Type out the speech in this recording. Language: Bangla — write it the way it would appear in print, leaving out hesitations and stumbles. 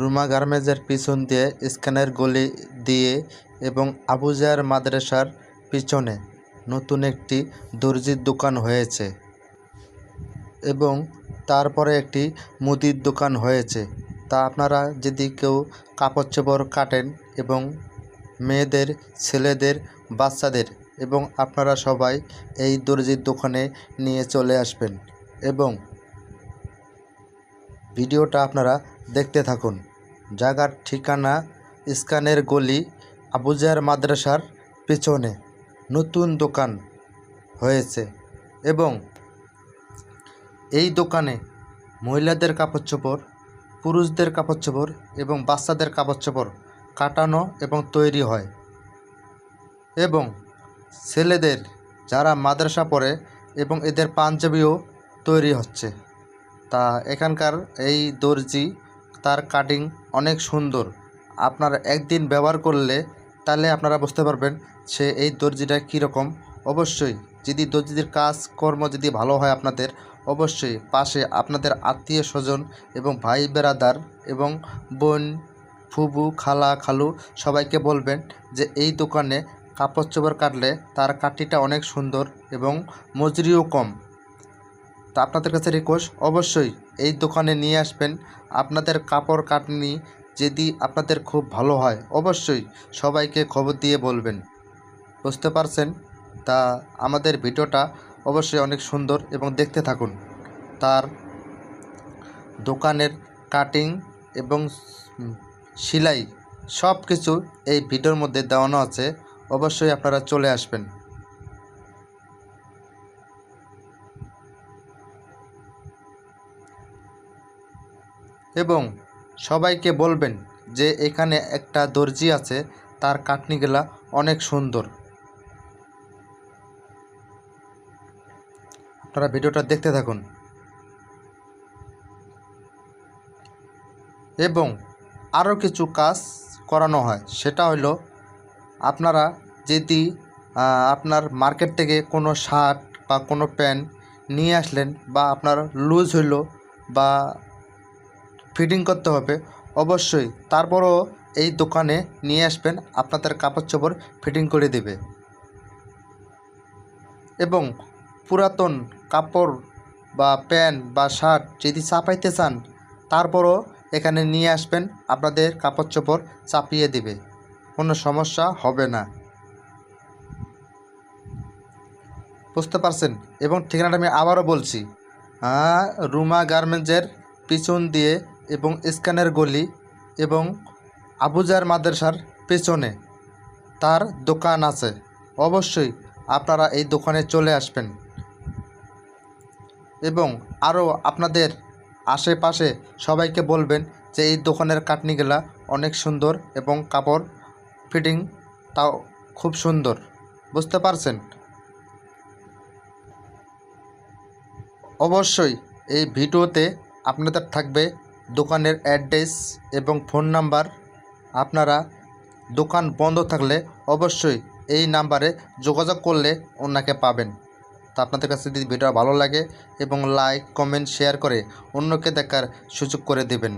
রুমা গার্মেন্টসের পিছন দিয়ে স্ক্যানের গলি দিয়ে এবং আবুজার মাদ্রাসার পিছনে নতুন একটি দর্জির দোকান হয়েছে এবং তারপরে একটি মুদির দোকান হয়েছে। তা আপনারা যদি কেউ কাপড় চোপড় কাটেন এবং মেয়েদের, ছেলেদের, বাচ্চাদের এবং আপনারা সবাই এই দর্জির দোকানে নিয়ে চলে আসবেন এবং ভিডিওটা আপনারা দেখতে থাকুন। জায়গার ঠিকানা স্ক্যানের গলি, আবুজার মাদ্রাসার পেছনে নতুন দোকান হয়েছে এবং এই দোকানে মহিলাদের কাপড় চোপড়, পুরুষদের কাপড় চোপড় এবং বাচ্চাদের কাপড় চোপড় কাটানো এবং তৈরি হয় এবং ছেলেদের যারা মাদ্রাসা পড়ে এবং এদের পাঞ্জাবিও তৈরি হচ্ছে। তা এখানকার এই দর্জি তার কাটিং অনেক সুন্দর। আপনারা একদিন ব্যবহার করলে তাহলে আপনারা বুঝতে পারবেন সে এই দর্জিটা কীরকম। অবশ্যই যদি দর্জিদের কাজকর্ম যদি ভালো হয় আপনাদের, অবশ্যই পাশে আপনাদের আত্মীয় স্বজন এবং ভাই বেরাদার এবং বোন, ফুবু, খালা, খালু সবাইকে বলবেন যে এই দোকানে কাপড় চোপড় কাটলে তার কাটিটা অনেক সুন্দর এবং মজুরিও কম। তা আপনাদের কাছে রিকোয়েস্ট, অবশ্যই এই দোকানে নিয়ে আসবেন। আপনাদের কাপড় কাটনি যদি আপনাদের খুব ভালো হয়, অবশ্যই সবাইকে খবর দিয়ে বলবেন। বুঝতে পারছেন? তা আমাদের ভিডিওটা অবশ্যই অনেক সুন্দর এবং দেখতে থাকুন। তার দোকানের কাটিং এবং সেলাই সব কিছু এই ভিডিওর মধ্যে দেওয়ানো আছে। অবশ্যই আপনারা চলে আসবেন। এবং সবাইকে বলবেন যে এখানে একটা দর্জি আছে, তার কাটনিগুলা অনেক সুন্দর। আপনারা ভিডিওটা দেখতে থাকুন। এবং আরও কিছু কাজ করানো হয়, সেটা হলো আপনারা যদি আপনার মার্কেট থেকে কোনো শার্ট বা কোনো প্যান্ট নিয়ে আসলেন বা আপনার লুজ হইলো বা ফিটিং করতে হবে, অবশ্যই তারপরও এই দোকানে নিয়ে আসবেন, আপনাদের কাপড় চোপড় ফিটিং করে দেবে। এবং পুরাতন কাপড় বা প্যান্ট বা শার্ট যদি চাপাইতে চান, তারপরও এখানে নিয়ে আসবেন, আপনাদের কাপড় চোপড় চাপিয়ে দেবে, কোনো সমস্যা হবে না। বুঝতে পারছেন? এবং ঠিকানাটা আমি আবারও বলছি, রুমা গার্মেন্টসের পিছন দিয়ে এবং স্ক্যানের গলি এবং আবুজার মাদ্রাসার পেছনে তার দোকান আছে। অবশ্যই আপনারা এই দোকানে চলে আসবেন এবং আরও আপনাদের আশেপাশে সবাইকে বলবেন যে এই দোকানের কাটনিগুলা অনেক সুন্দর এবং কাপড় ফিটিং তাও খুব সুন্দর। বুঝতে পারছেন? অবশ্যই এই ভিডিওতে আপনাদের থাকবে দোকানের অ্যাড্রেস এবং ফোন নাম্বার। আপনারা দোকান বন্ধ থাকলে অবশ্যই এই নাম্বারে যোগাযোগ করলে ওনাকে পাবেন। তা আপনাদের কাছে যদি ভিডিও ভালো লাগে এবং লাইক, কমেন্ট, শেয়ার করে অন্যকে দেখার সুযোগ করে দেবেন।